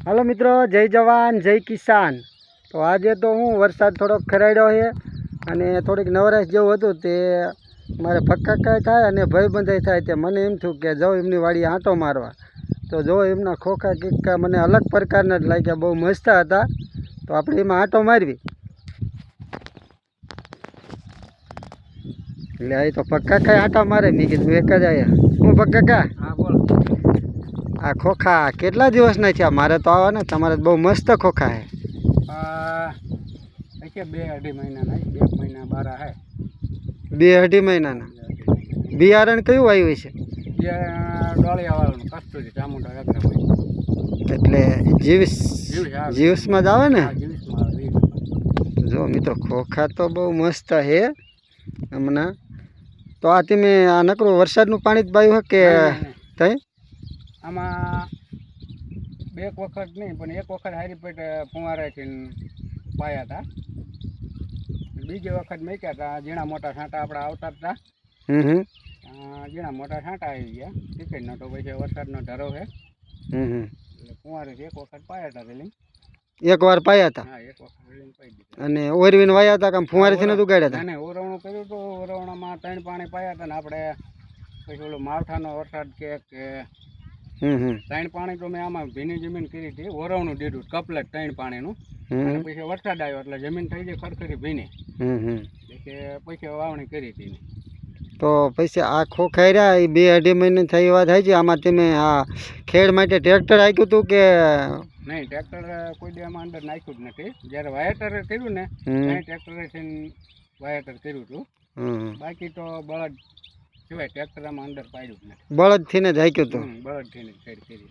હાલો મિત્રો, જય જવાન જય કિસાન। તો આજે તો હું વરસાદ થોડોક ખરાડ્યો છે અને થોડીક નવરાશ જેવું હતું તે મારે ફક્કાકાય થાય અને ભયબંધાઈ થાય તે મને એમ થયું કે જાઉં એમની વાડી આંટો મારવા। તો જો એમના ખોખા કિક્કા મને અલગ પ્રકારના જ લાગ્યા, બહુ મસ્ત હતા। તો આપણે એમાં આંટો મારવી એટલે અહીં તો ફક્કાકાય આંટા મારે। મેં કીધું એક જ આયા હું ફક્કાકા। હા બોલ। આ ખોખા કેટલા દિવસના છે? મારે તો આવા ને, તમારે બહુ મસ્ત ખોખા છે। 2-2.5 મહિનાના, 1 મહિના બારા હે। 2-2.5 મહિનાના બિયારણ કયું આવ્યું છે? ડોળિયાવાળાનું કસ્તુરી ચામુંડા અગ્રભાઈ, એટલે જીવસમાં જ આવે ને? જીવસમાં આવે। જો મિત્રો ખોખા તો બહુ મસ્ત છે હમણાં તો। આ તમે આ નકરું વરસાદનું પાણી જ બાયું હે કે તઈ? આમાં 2 વખત નહીં પણ 1 વખત હારી પેટ ફુવારેથી પાયા હતા, બીજી વખત મેક્યા હતા। ઝીણા મોટા છાંટા આપણા આવતા હતા, ઝીણા મોટા છાંટા આવી ગયા ટિકિટ નતો, પછી વરસાદનો ઢરો છે એટલે ફુવારેથી 1 વખત પાયા હતા રેલિંગ। એક વાર પાયા હતા? હા, 1 વખત રેલિંગ પાઈ દીધી। અને ઓરવીને વાયા હતા કે ફુવારેથી નતું ગાડ્યા હતા? ના, ઓરવણું કર્યું તો ઓરવણામાં 3 પાણી પાયા હતા ને આપણે પછી ઓલો માવઠાનો વરસાદ કે 3 પાણી તો મેં આમાં ભીની જમીન કરી હતી, ઓરવણું દીધું કપલેટ 3 પાણીનું, અને પછી વરસાદ આવ્યો એટલે જમીન થઈ ગઈ ખરખરી ભીની, પછી વાવણી કરી હતી। તો પછી આ ખોખા રહ્યા એ 2-2.5 મહિને થઈ વાત થાય છે। આમાં તમે આ ખેડ માટે ટ્રેક્ટર આપ્યું હતું કે નહીં? ટ્રેક્ટર કોઈ દી આમાં અંદર નાખ્યું જ નથી। જ્યારે વાયેતર કર્યું ને ત્યારે ટ્રેક્ટરેથી વાયેતર કર્યું હતું, બાકી તો બળદ સિવાય ટ્રેક્ટર આમાં અંદર પાડ્યું જ નથી। બળદથી ને જ હાંક્યું હતું? બળદથી જ ખેડ કરી।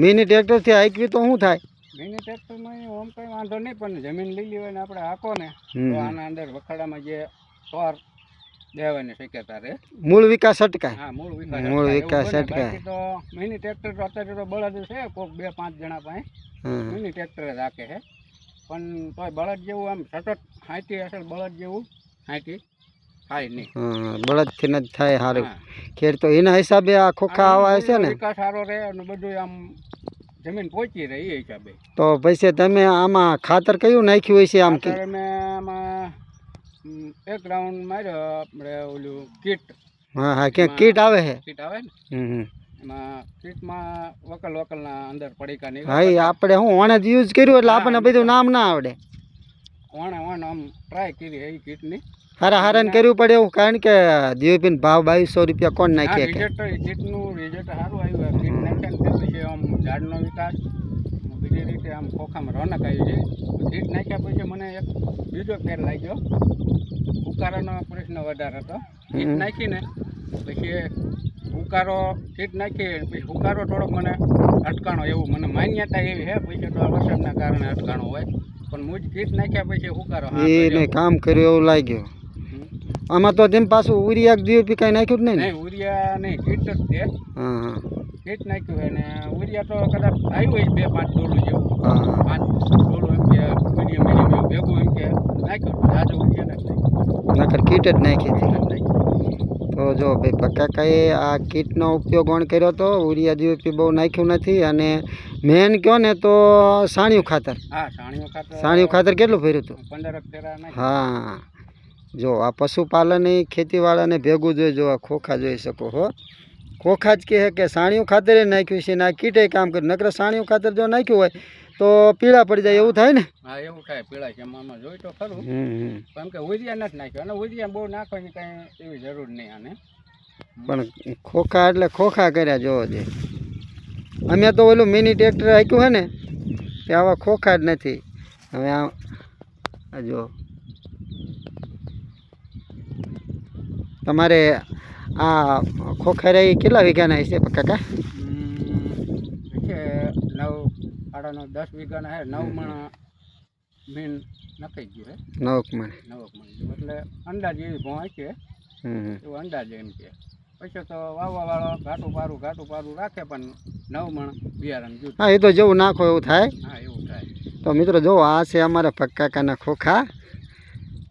મિની ટ્રેક્ટરથી હાંકવી તો શું થાય? મિની ટ્રેક્ટરમાં ઓમ કંઈ વાંધો નહીં, પણ જમીન લીલી હોય ને આપણે હાંકો ને તો આના અંદર વખાડામાં જે સોર દેવાની શક્યતા રહે, મૂળ વિકાસ અટકાય। હા, મૂળ વિકાસ અટકાય। તો મિની ટ્રેક્ટર તો અત્યારે તો બળદ છે કોઈક 2-5 જણા પાસે મિની ટ્રેક્ટર જ રાખે છે, પણ તોય બળદ જેવું આમ સતત હાંકી અસલ બળદ જેવું હાંકી થાય નહીં। બળદથી ન જ થાય સારું ખેડ, તો એના હિસાબે આ ખોખા આવા હશે ને? વિકાસ સારો રહે અને બધું આમ જમીન પહોંચી રહે એ હિસાબે। તો પછી તમે આમાં ખાતર કયું નાખ્યું હોય છે? આમ મેં આમાં 1 રાઉન્ડ માર્યો આપણે ઓલું કીટ। હા, ક્યાં કીટ આવે છે? કીટ આવે ને, એમાં કીટમાં વકલના અંદર પડીકા નહીં। હા, આપણે હું ઓણે જ યુઝ કર્યું એટલે આપણને બધું નામ ના આવડે। ઓણે આમ ટ્રાય કરી એ કીટની હારા કરવું પડે એવું, કારણ કે દીવપીન ભાવ 2200 રૂપિયા કોણ નાખીએ? કીટનું રિઝલ્ટ સારું આવ્યું। કીટ નાખ્યા પછી આમ ઝાડનો વિકાસ, બીજી રીતે આમ ખોખામાં રોનક આવી છે। કીટ નાખ્યા પછી મને એક બીજો ફેર લાગ્યો, ઉકારાનો પ્રશ્ન વધારે હતો। કીટ નાખીને પછી ઉકારો કીટ નાખી પછી ઉકારો થોડોક મને અટકાણો એવું મને માન્યતા એવી છે, પછી તો વરસાદના કારણે અટકાણો હોય, પણ મુજ કીટ નાખ્યા પછી ઉકારો એને કામ કર્યું એવું લાગ્યું। આમાં તો તેમ પાછું ઉરિયા દીવપી કાંઈ નાખ્યું જ નહીં? ઉરિયા નહીં, કીટ જ છે। કીટ નાખ્યું હોય ને ઉરિયા તો કદાચ આવ્યું હોય 2-5 ડોલું જેવું, 5 ડોલું એમ કે મીડિયમ એવું ભેગું એમ કે નાખ્યું, આજે ઉરિયા નથી નાખર કીટ જ નાખી હતી। તો જો ભાઈ પક્કાકાએ આ કીટનો ઉપયોગ ઓણ કર્યો હતો, ઉરિયા દીવપી બહુ નાખ્યું નથી। અને મેન કહો ને તો સાણિયું ખાતર। હા, સાણિયું ખાતર કેટલું ભર્યું હતું? 15 ફેરા નાખ્યું। હા, જો આ પશુપાલન ખેતીવાળાને ભેગું જોઈ, જો આ ખોખા જોઈ શકો હો। ખોખા જ કહે કે સાણિયું ખાતર નાખ્યું છે ને આ કીટે કામ કર્યું, નકર સાણિયું ખાતર જો નાખ્યું હોય તો પીળા પડી જાય એવું થાય ને? હા, એવું થાય, પીળા છે આમાં જોઈ તો ખરું, કેમ કે ઉરિયા નથી નાખ્યો અને ઉરિયા બહુ નાખવાની કાંઈ એવી જરૂર નહીં આને, પણ ખોખા એટલે ખોખા કર્યા જોવો છે। અમે તો ઓલું મિની ટ્રેક્ટર હાંક્યું હે ને તે આવા ખોખા જ નથી। હવે આ જો તમારે આ ખોખા એ કેટલા વીઘાના હશે કાકા? છે 9-10 વીઘાના હે। 9 મણ મીન નખાઈ ગયું છે। 9 મણ એટલે અંદાજે એવી ભોંય છે, એવું અંદાજે એમ છે। પછી તો વાવવા વાળો ઘાટું પારું રાખે, પણ 9 મણ બિયારણ જુદું। હા, એ તો જેવું નાખો એવું થાય। હા, એવું થાય। તો મિત્રો જો આ છે અમારા પક્કાકાના ખોખા।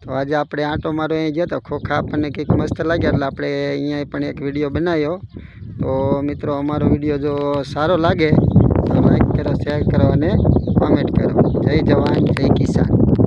તો આજે આપણે આંટો મારો અહીં ગયા તો ખોખા આપણને કંઈક મસ્ત લાગ્યા એટલે આપણે અહીંયા પણ એક વિડીયો બનાવ્યો। તો મિત્રો અમારો વિડીયો જો સારો લાગે તો લાઈક કરો, શેર કરો અને કોમેન્ટ કરો. જય જવાન જય કિસાન.